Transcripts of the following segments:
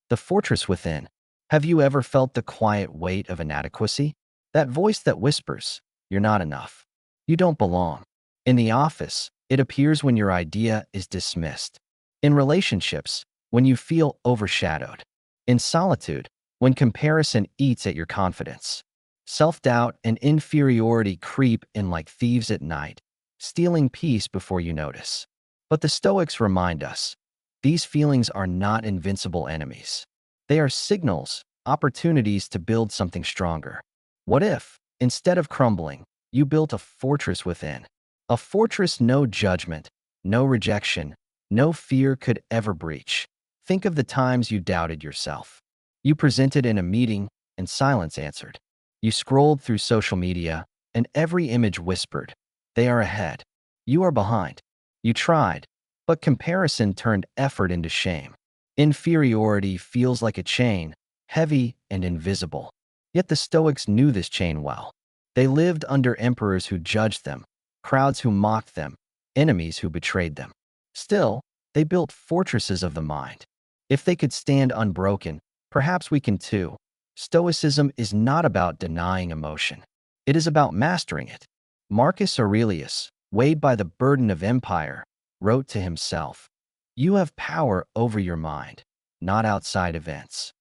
The fortress within. Have you ever felt the quiet weight of inadequacy? That voice that whispers, "You're not enough. You don't belong." In the office, it appears when your idea is dismissed. In relationships, when you feel overshadowed. In solitude, when comparison eats at your confidence. Self-doubt and inferiority creep in like thieves at night, stealing peace before you notice. But the Stoics remind us, these feelings are not invincible enemies. They are signals, opportunities to build something stronger. What if, instead of crumbling, you built a fortress within? A fortress no judgment, no rejection, no fear could ever breach. Think of the times you doubted yourself. You presented in a meeting, and silence answered. You scrolled through social media, and every image whispered, "They are ahead. You are behind." You tried, but comparison turned effort into shame. Inferiority feels like a chain, heavy and invisible. Yet the Stoics knew this chain well. They lived under emperors who judged them, crowds who mocked them, enemies who betrayed them. Still, they built fortresses of the mind. If they could stand unbroken, perhaps we can too. Stoicism is not about denying emotion. It is about mastering it. Marcus Aurelius, weighed by the burden of empire, wrote to himself, "You have power over your mind, not outside events."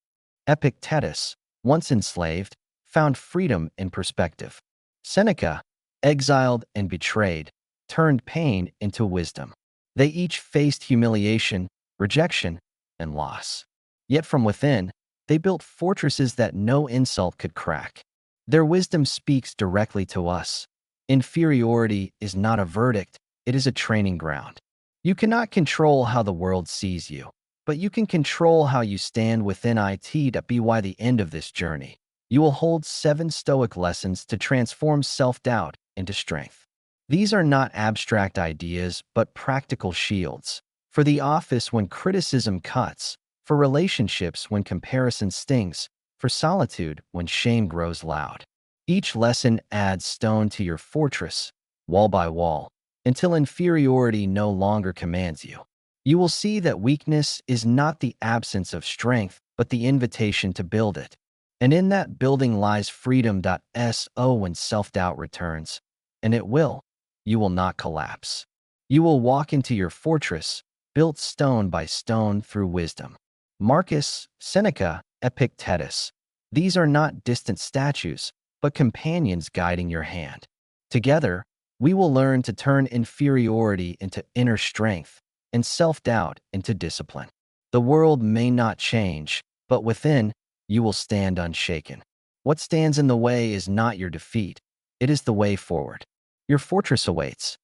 Epictetus, once enslaved, found freedom in perspective. Seneca, exiled and betrayed, turned pain into wisdom. They each faced humiliation, rejection, and loss. Yet from within, they built fortresses that no insult could crack. Their wisdom speaks directly to us. Inferiority is not a verdict, it is a training ground. You cannot control how the world sees you, but you can control how you stand within it. By the end of this journey, you will hold 7 Stoic lessons to transform self-doubt into strength. These are not abstract ideas, but practical shields. For the office when criticism cuts, for relationships when comparison stings, for solitude when shame grows loud. Each lesson adds stone to your fortress, wall by wall, until inferiority no longer commands you. You will see that weakness is not the absence of strength, but the invitation to build it. And in that building lies freedom. When self-doubt returns, and it will, you will not collapse. You will walk into your fortress, built stone by stone through wisdom. Marcus, Seneca, Epictetus. These are not distant statues, but companions guiding your hand. Together, we will learn to turn inferiority into inner strength and self-doubt into discipline. The world may not change, but within, you will stand unshaken. What stands in the way is not your defeat. It is the way forward. Your fortress awaits.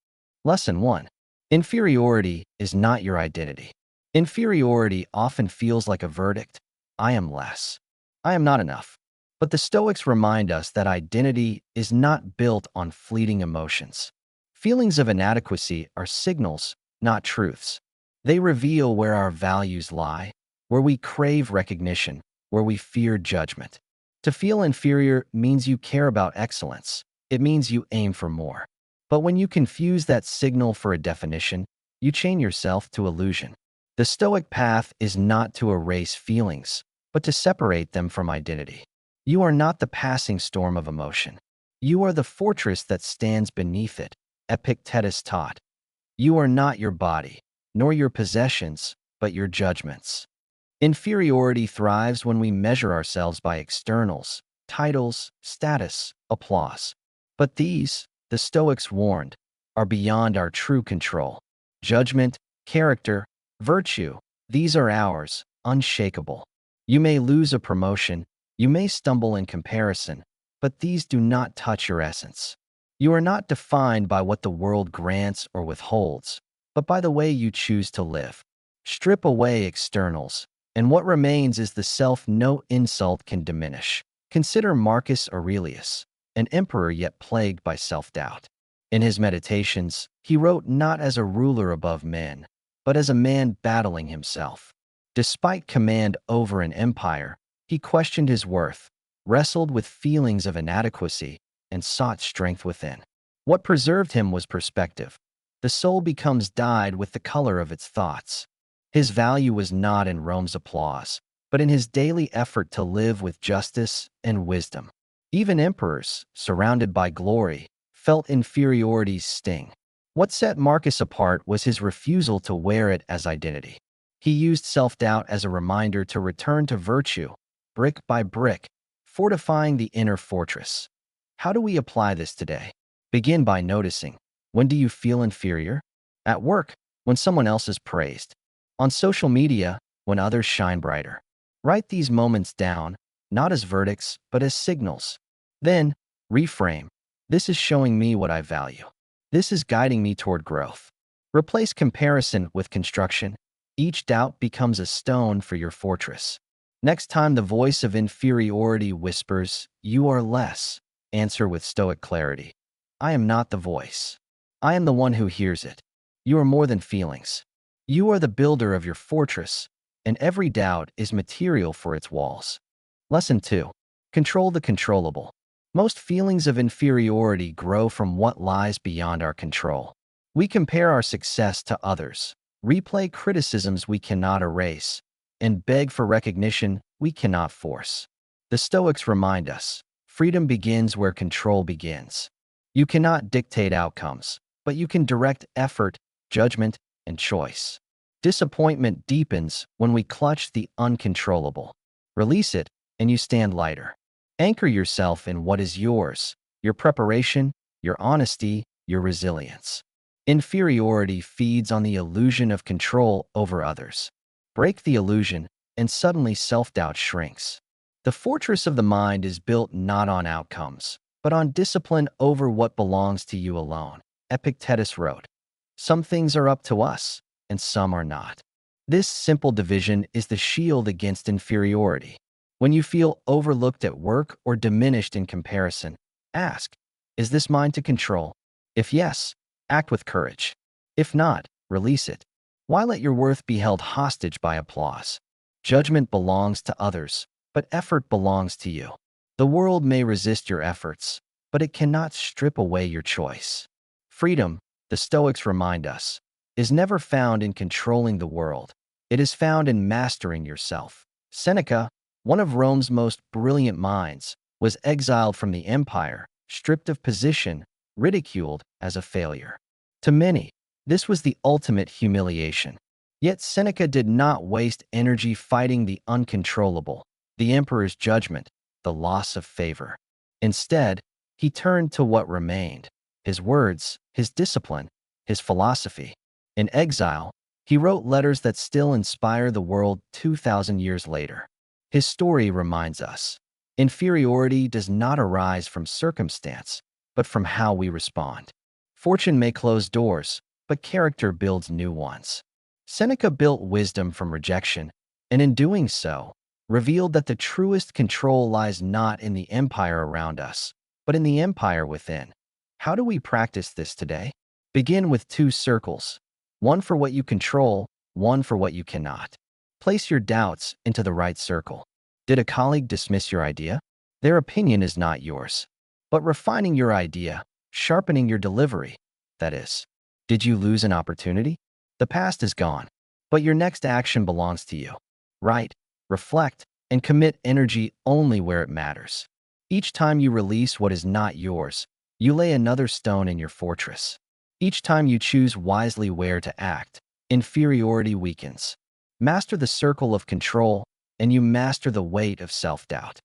Lesson 1. Inferiority is not your identity. Inferiority often feels like a verdict. I am less. I am not enough. But the Stoics remind us that identity is not built on fleeting emotions. Feelings of inadequacy are signals, not truths. They reveal where our values lie, where we crave recognition, where we fear judgment. To feel inferior means you care about excellence. It means you aim for more. But when you confuse that signal for a definition, you chain yourself to illusion. The Stoic path is not to erase feelings, but to separate them from identity. You are not the passing storm of emotion. You are the fortress that stands beneath it, Epictetus taught. You are not your body, nor your possessions, but your judgments. Inferiority thrives when we measure ourselves by externals, titles, status, applause. But these, the Stoics warned, are beyond our true control. Judgment, character, virtue, these are ours, unshakable. You may lose a promotion, you may stumble in comparison, but these do not touch your essence. You are not defined by what the world grants or withholds, but by the way you choose to live. Strip away externals, and what remains is the self no insult can diminish. Consider Marcus Aurelius, an emperor yet plagued by self-doubt. In his meditations, he wrote not as a ruler above men, but as a man battling himself. Despite command over an empire, he questioned his worth, wrestled with feelings of inadequacy, and sought strength within. What preserved him was perspective. The soul becomes dyed with the color of its thoughts. His value was not in Rome's applause, but in his daily effort to live with justice and wisdom. Even emperors, surrounded by glory, felt inferiority's sting. What set Marcus apart was his refusal to wear it as identity. He used self-doubt as a reminder to return to virtue, brick by brick, fortifying the inner fortress. How do we apply this today? Begin by noticing. When do you feel inferior? At work, when someone else is praised. On social media, when others shine brighter. Write these moments down, not as verdicts, but as signals. Then, reframe. This is showing me what I value. This is guiding me toward growth. Replace comparison with construction. Each doubt becomes a stone for your fortress. Next time the voice of inferiority whispers, "You are less," answer with stoic clarity. I am not the voice. I am the one who hears it. You are more than feelings. You are the builder of your fortress, and every doubt is material for its walls. Lesson 2. Control the controllable. Most feelings of inferiority grow from what lies beyond our control. We compare our success to others, replay criticisms we cannot erase, and beg for recognition we cannot force. The Stoics remind us, freedom begins where control begins. You cannot dictate outcomes, but you can direct effort, judgment, and choice. Disappointment deepens when we clutch the uncontrollable. Release it, and you stand lighter. Anchor yourself in what is yours, your preparation, your honesty, your resilience. Inferiority feeds on the illusion of control over others. Break the illusion, and suddenly self-doubt shrinks. The fortress of the mind is built not on outcomes, but on discipline over what belongs to you alone. Epictetus wrote, "Some things are up to us, and some are not." This simple division is the shield against inferiority. When you feel overlooked at work or diminished in comparison, ask, is this mine to control? If yes, act with courage. If not, release it. Why let your worth be held hostage by applause? Judgment belongs to others, but effort belongs to you. The world may resist your efforts, but it cannot strip away your choice. Freedom, the Stoics remind us, is never found in controlling the world. It is found in mastering yourself. Seneca, one of Rome's most brilliant minds, was exiled from the empire, stripped of position, ridiculed as a failure. To many, this was the ultimate humiliation. Yet Seneca did not waste energy fighting the uncontrollable, the emperor's judgment, the loss of favor. Instead, he turned to what remained: his words, his discipline, his philosophy. In exile, he wrote letters that still inspire the world 2,000 years later. His story reminds us, inferiority does not arise from circumstance, but from how we respond. Fortune may close doors, but character builds new ones. Seneca built wisdom from rejection, and in doing so, revealed that the truest control lies not in the empire around us, but in the empire within. How do we practice this today? Begin with 2 circles, one for what you control, one for what you cannot. Place your doubts into the right circle. Did a colleague dismiss your idea? Their opinion is not yours. But refining your idea, sharpening your delivery, that is. Did you lose an opportunity? The past is gone, but your next action belongs to you. Write, reflect, and commit energy only where it matters. Each time you release what is not yours, you lay another stone in your fortress. Each time you choose wisely where to act, inferiority weakens. Master the circle of control, and you master the weight of self-doubt.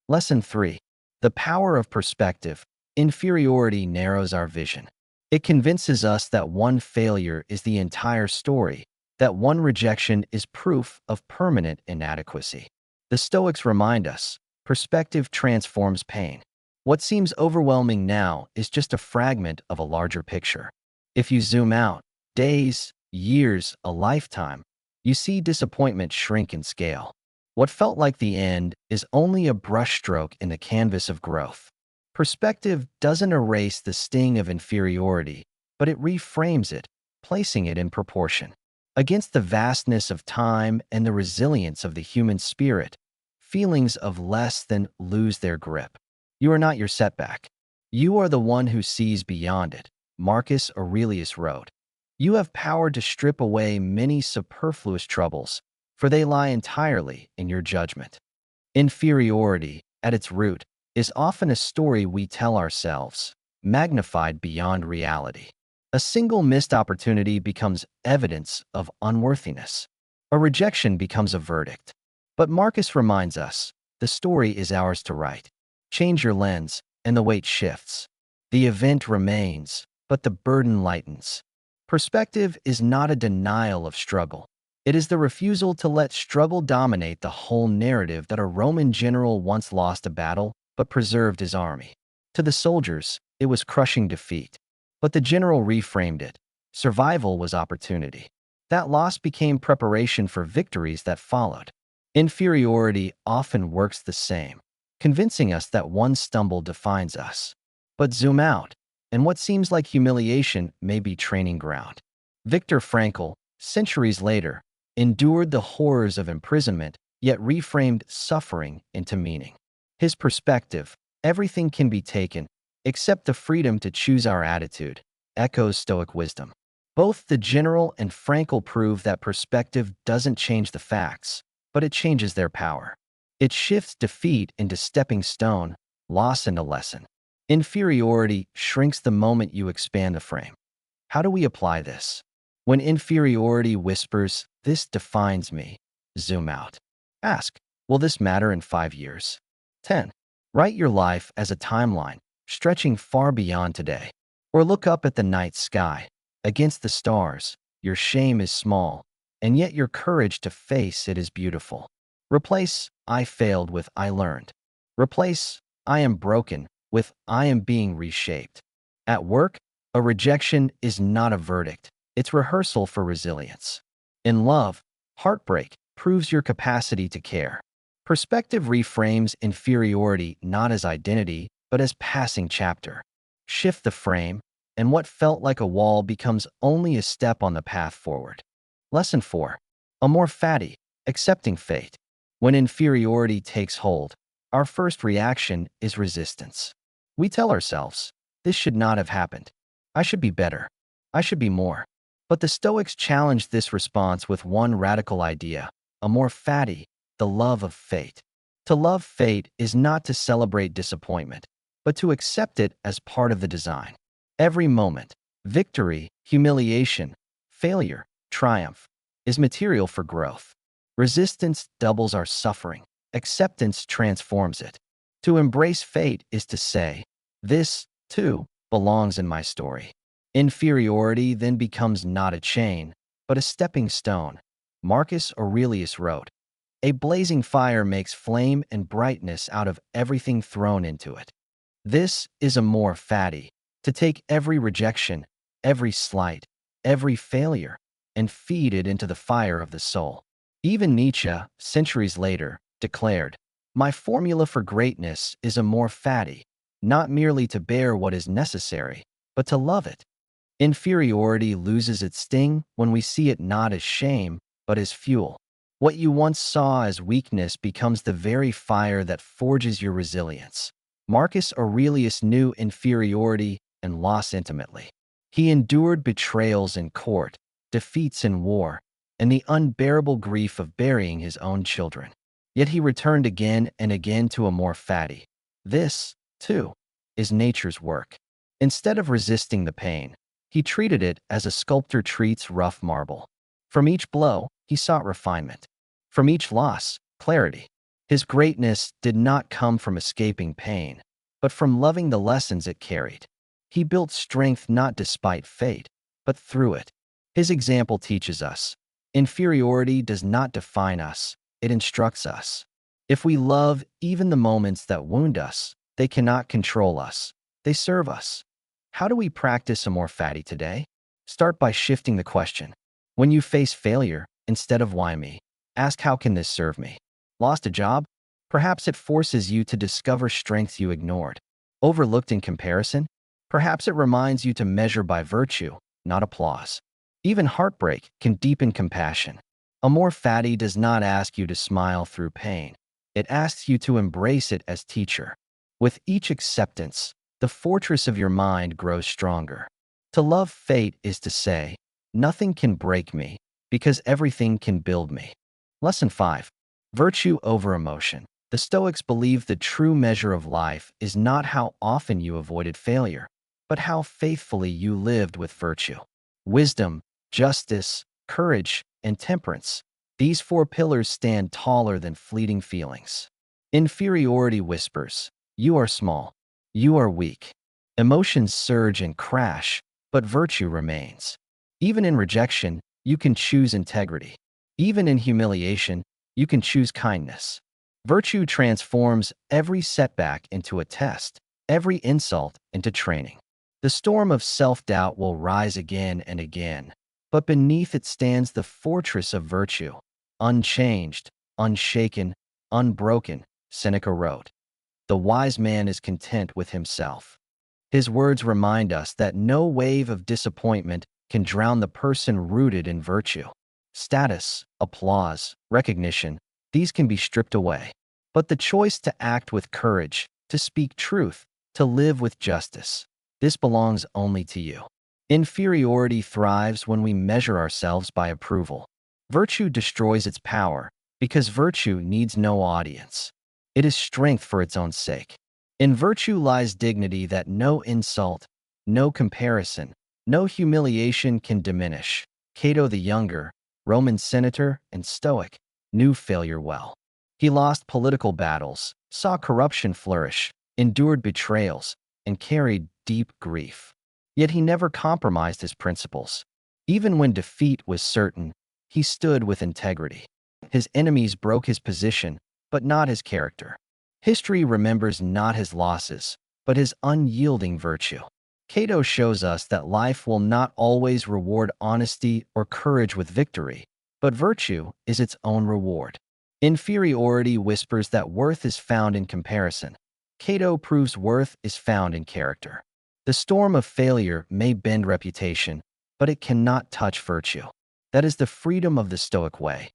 Lesson 3. The power of perspective. Inferiority narrows our vision. It convinces us that one failure is the entire story, that one rejection is proof of permanent inadequacy. The Stoics remind us, perspective transforms pain. What seems overwhelming now is just a fragment of a larger picture. If you zoom out, days, years, a lifetime, you see disappointment shrink in scale. What felt like the end is only a brushstroke in the canvas of growth. Perspective doesn't erase the sting of inferiority, but it reframes it, placing it in proportion. Against the vastness of time and the resilience of the human spirit, feelings of less than lose their grip. You are not your setback. You are the one who sees beyond it. Marcus Aurelius wrote, "You have power to strip away many superfluous troubles, for they lie entirely in your judgment. Inferiority, at its root, is often a story we tell ourselves, magnified beyond reality. A single missed opportunity becomes evidence of unworthiness. A rejection becomes a verdict. But Marcus reminds us, the story is ours to write. Change your lens, and the weight shifts. The event remains, but the burden lightens. Perspective is not a denial of struggle. It is the refusal to let struggle dominate the whole narrative that a Roman general once lost a battle but preserved his army. To the soldiers, it was crushing defeat. But the general reframed it. Survival was opportunity. That loss became preparation for victories that followed. Inferiority often works the same, convincing us that one stumble defines us. But zoom out, and what seems like humiliation may be training ground. Viktor Frankl, centuries later, endured the horrors of imprisonment, yet reframed suffering into meaning. His perspective, everything can be taken, except the freedom to choose our attitude, echoes Stoic wisdom. Both the general and Frankl prove that perspective doesn't change the facts, but it changes their power. It shifts defeat into stepping stone, loss into lesson. Inferiority shrinks the moment you expand the frame. How do we apply this? When inferiority whispers, "This defines me," zoom out. Ask, will this matter in 5 years? 10. Write your life as a timeline, stretching far beyond today. Or look up at the night sky. Against the stars, your shame is small, and yet your courage to face it is beautiful. Replace "I failed" with "I learned." Replace "I am broken" with "I am being reshaped." At work, a rejection is not a verdict. It's rehearsal for resilience. In love, heartbreak proves your capacity to care. Perspective reframes inferiority not as identity, but as passing chapter. Shift the frame, and what felt like a wall becomes only a step on the path forward. Lesson 4. Amor, Fati, accepting fate. When inferiority takes hold, our first reaction is resistance. We tell ourselves, this should not have happened. I should be better. I should be more. But the Stoics challenged this response with one radical idea, amor fati, the love of fate. To love fate is not to celebrate disappointment, but to accept it as part of the design. Every moment, victory, humiliation, failure, triumph, is material for growth. Resistance doubles our suffering. Acceptance transforms it. To embrace fate is to say, this, too, belongs in my story. Inferiority then becomes not a chain, but a stepping stone. Marcus Aurelius wrote, "A blazing fire makes flame and brightness out of everything thrown into it." This is amor fati, to take every rejection, every slight, every failure, and feed it into the fire of the soul. Even Nietzsche, centuries later, declared, "My formula for greatness is amor fati, not merely to bear what is necessary, but to love it." Inferiority loses its sting when we see it not as shame, but as fuel. What you once saw as weakness becomes the very fire that forges your resilience. Marcus Aurelius knew inferiority and loss intimately. He endured betrayals in court, defeats in war, and the unbearable grief of burying his own children. Yet he returned again and again to amor fati. This, too, is nature's work. Instead of resisting the pain, he treated it as a sculptor treats rough marble. From each blow, he sought refinement. From each loss, clarity. His greatness did not come from escaping pain, but from loving the lessons it carried. He built strength not despite fate, but through it. His example teaches us, inferiority does not define us, it instructs us. If we love even the moments that wound us, they cannot control us, they serve us. How do we practice amor fati today? Start by shifting the question. When you face failure, instead of "why me?" ask, "How can this serve me?" Lost a job? Perhaps it forces you to discover strengths you ignored. Overlooked in comparison? Perhaps it reminds you to measure by virtue, not applause. Even heartbreak can deepen compassion. Amor fati does not ask you to smile through pain. It asks you to embrace it as teacher. With each acceptance, the fortress of your mind grows stronger. To love fate is to say, nothing can break me, because everything can build me. Lesson 5. Virtue over emotion. The Stoics believe the true measure of life is not how often you avoided failure, but how faithfully you lived with virtue. Wisdom, justice, courage, and temperance. These four pillars stand taller than fleeting feelings. Inferiority whispers, "You are small. You are weak." Emotions surge and crash, but virtue remains. Even in rejection, you can choose integrity. Even in humiliation, you can choose kindness. Virtue transforms every setback into a test, every insult into training. The storm of self-doubt will rise again and again, but beneath it stands the fortress of virtue. Unchanged, unshaken, unbroken, Seneca wrote. The wise man is content with himself. His words remind us that no wave of disappointment can drown the person rooted in virtue. Status, applause, recognition, these can be stripped away. But the choice to act with courage, to speak truth, to live with justice, this belongs only to you. Inferiority thrives when we measure ourselves by approval. Virtue destroys its power because virtue needs no audience. It is strength for its own sake. In virtue lies dignity that no insult, no comparison, no humiliation can diminish. Cato the Younger, Roman senator and Stoic, knew failure well. He lost political battles, saw corruption flourish, endured betrayals, and carried deep grief. Yet he never compromised his principles. Even when defeat was certain, he stood with integrity. His enemies broke his position, but not his character. History remembers not his losses, but his unyielding virtue. Cato shows us that life will not always reward honesty or courage with victory, but virtue is its own reward. Inferiority whispers that worth is found in comparison. Cato proves worth is found in character. The storm of failure may bend reputation, but it cannot touch virtue. That is the freedom of the Stoic way.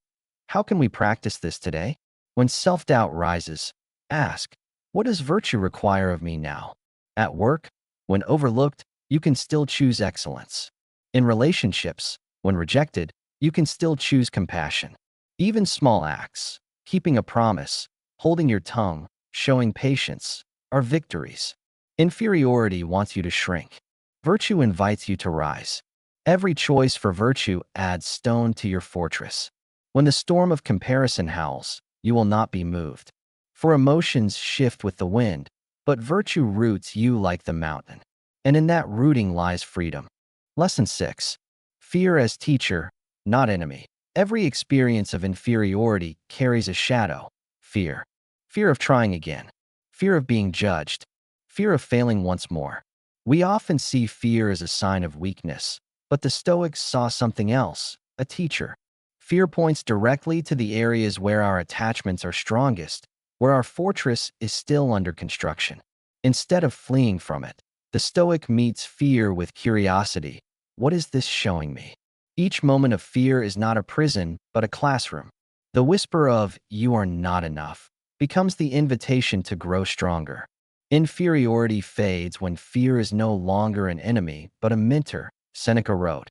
How can we practice this today? When self-doubt rises, ask, what does virtue require of me now? At work, when overlooked, you can still choose excellence. In relationships, when rejected, you can still choose compassion. Even small acts, keeping a promise, holding your tongue, showing patience, are victories. Inferiority wants you to shrink. Virtue invites you to rise. Every choice for virtue adds stone to your fortress. When the storm of comparison howls, you will not be moved. For emotions shift with the wind, but virtue roots you like the mountain. And in that rooting lies freedom. Lesson 6. Fear as teacher, not enemy. Every experience of inferiority carries a shadow. Fear. Fear of trying again. Fear of being judged. Fear of failing once more. We often see fear as a sign of weakness, but the Stoics saw something else, a teacher. Fear points directly to the areas where our attachments are strongest, where our fortress is still under construction. Instead of fleeing from it, the Stoic meets fear with curiosity. What is this showing me? Each moment of fear is not a prison, but a classroom. The whisper of, "You are not enough," becomes the invitation to grow stronger. Inferiority fades when fear is no longer an enemy, but a mentor, Seneca wrote.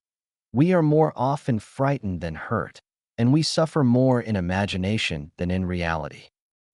We are more often frightened than hurt, and we suffer more in imagination than in reality.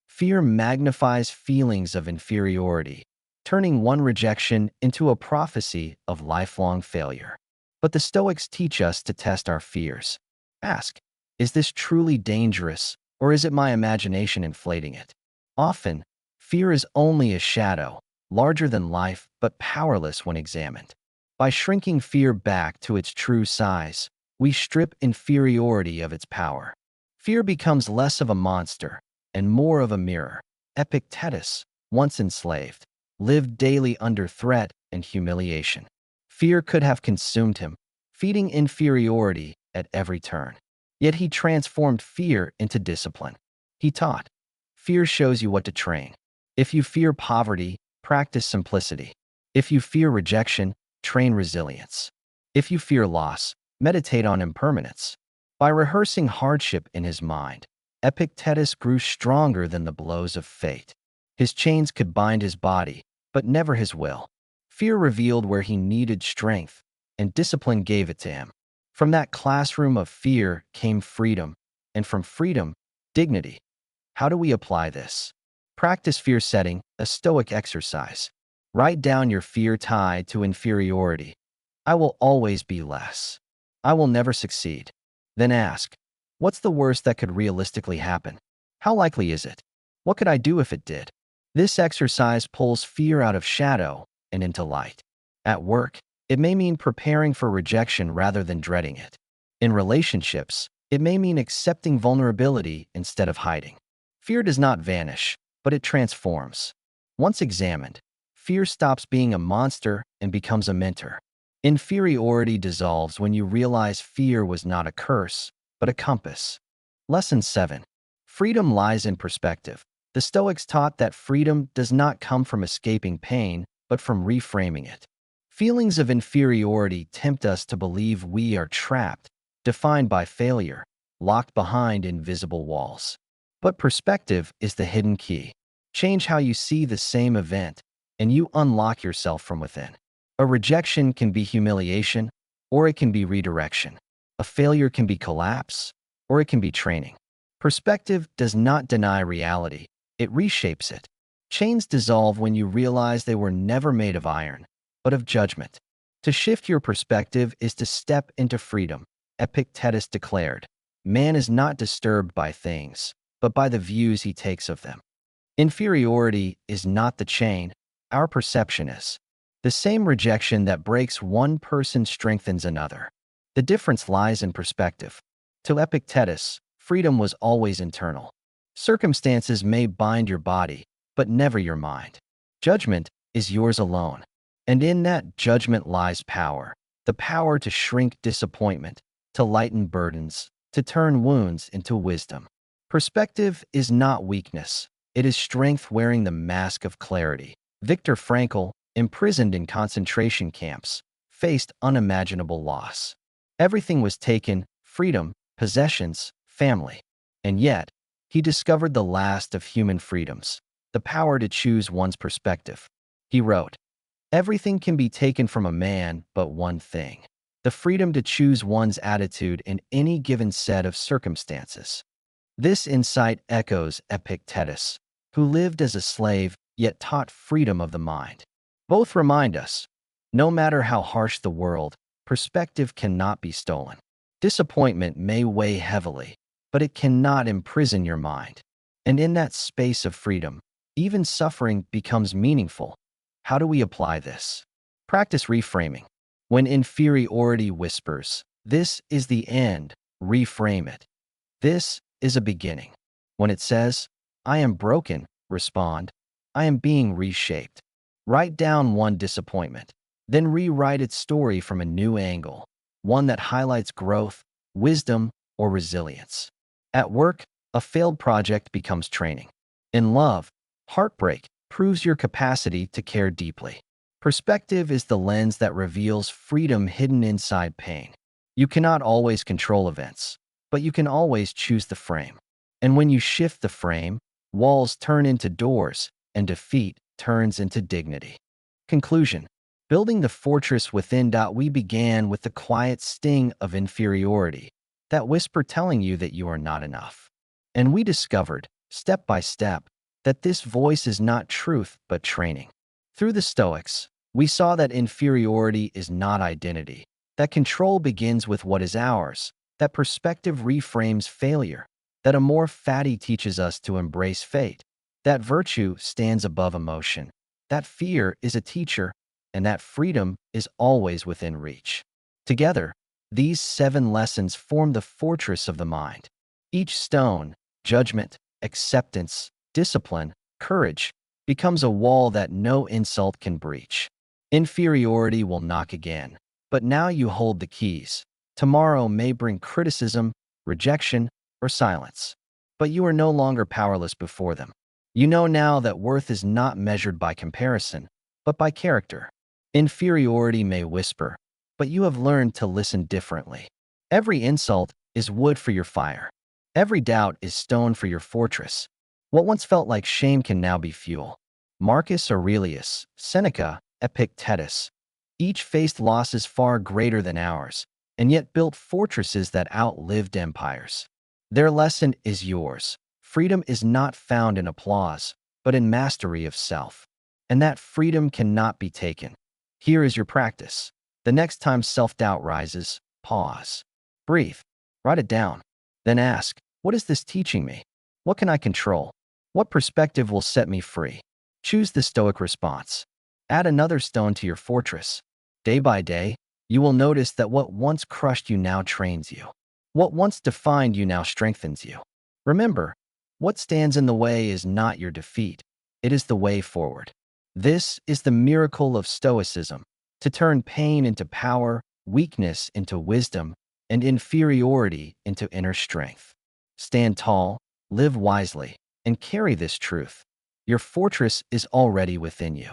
Fear magnifies feelings of inferiority, turning one rejection into a prophecy of lifelong failure. But the Stoics teach us to test our fears. Ask, is this truly dangerous, or is it my imagination inflating it? Often, fear is only a shadow, larger than life but powerless when examined. By shrinking fear back to its true size, we strip inferiority of its power. Fear becomes less of a monster and more of a mirror. Epictetus, once enslaved, lived daily under threat and humiliation. Fear could have consumed him, feeding inferiority at every turn. Yet he transformed fear into discipline. He taught, fear shows you what to train. If you fear poverty, practice simplicity. If you fear rejection, train resilience. If you fear loss, meditate on impermanence. By rehearsing hardship in his mind, Epictetus grew stronger than the blows of fate. His chains could bind his body, but never his will. Fear revealed where he needed strength, and discipline gave it to him. From that classroom of fear came freedom, and from freedom, dignity. How do we apply this? Practice fear setting, a Stoic exercise. Write down your fear tied to inferiority. I will always be less. I will never succeed. Then ask, what's the worst that could realistically happen? How likely is it? What could I do if it did? This exercise pulls fear out of shadow and into light. At work, it may mean preparing for rejection rather than dreading it. In relationships, it may mean accepting vulnerability instead of hiding. Fear does not vanish, but it transforms. Once examined, fear stops being a monster and becomes a mentor. Inferiority dissolves when you realize fear was not a curse, but a compass. Lesson 7. Freedom lies in perspective. The Stoics taught that freedom does not come from escaping pain, but from reframing it. Feelings of inferiority tempt us to believe we are trapped, defined by failure, locked behind invisible walls. But perspective is the hidden key. Change how you see the same event, and you unlock yourself from within. A rejection can be humiliation, or it can be redirection. A failure can be collapse, or it can be training. Perspective does not deny reality, it reshapes it. Chains dissolve when you realize they were never made of iron, but of judgment. To shift your perspective is to step into freedom. Epictetus declared, "Man is not disturbed by things, but by the views he takes of them." Inferiority is not the chain, our perception is. The same rejection that breaks one person strengthens another. The difference lies in perspective. To Epictetus, freedom was always internal. Circumstances may bind your body, but never your mind. Judgment is yours alone. And in that judgment lies power. The power to shrink disappointment, to lighten burdens, to turn wounds into wisdom. Perspective is not weakness. It is strength wearing the mask of clarity. Viktor Frankl, imprisoned in concentration camps, faced unimaginable loss. Everything was taken: freedom, possessions, family. And yet, he discovered the last of human freedoms, the power to choose one's perspective. He wrote, "Everything can be taken from a man but one thing: the freedom to choose one's attitude in any given set of circumstances." This insight echoes Epictetus, who lived as a slave yet taught freedom of the mind. Both remind us, no matter how harsh the world, perspective cannot be stolen. Disappointment may weigh heavily, but it cannot imprison your mind. And in that space of freedom, even suffering becomes meaningful. How do we apply this? Practice reframing. When inferiority whispers, "This is the end," reframe it. "This is a beginning." When it says, "I am broken," respond, "I am being reshaped." Write down one disappointment, then rewrite its story from a new angle, one that highlights growth, wisdom, or resilience. At work, a failed project becomes training. In love, heartbreak proves your capacity to care deeply. Perspective is the lens that reveals freedom hidden inside pain. You cannot always control events, but you can always choose the frame. And when you shift the frame, walls turn into doors, and defeat turns into dignity. Conclusion. Building the fortress within. We began with the quiet sting of inferiority, that whisper telling you that you are not enough. And we discovered, step by step, that this voice is not truth but training. Through the Stoics, we saw that inferiority is not identity, that control begins with what is ours, that perspective reframes failure, that Amor Fati teaches us to embrace fate, that virtue stands above emotion, that fear is a teacher, and that freedom is always within reach. Together, these 7 lessons form the fortress of the mind. Each stone, judgment, acceptance, discipline, courage, becomes a wall that no insult can breach. Inferiority will knock again, but now you hold the keys. Tomorrow may bring criticism, rejection, or silence, but you are no longer powerless before them. You know now that worth is not measured by comparison, but by character. Inferiority may whisper, but you have learned to listen differently. Every insult is wood for your fire. Every doubt is stone for your fortress. What once felt like shame can now be fuel. Marcus Aurelius, Seneca, Epictetus, each faced losses far greater than ours, and yet built fortresses that outlived empires. Their lesson is yours. Freedom is not found in applause, but in mastery of self. And that freedom cannot be taken. Here is your practice. The next time self-doubt rises, pause. Breathe. Write it down. Then ask, what is this teaching me? What can I control? What perspective will set me free? Choose the Stoic response. Add another stone to your fortress. Day by day, you will notice that what once crushed you now trains you. What once defined you now strengthens you. Remember, what stands in the way is not your defeat. It is the way forward. This is the miracle of Stoicism, to turn pain into power, weakness into wisdom, and inferiority into inner strength. Stand tall, live wisely, and carry this truth. Your fortress is already within you.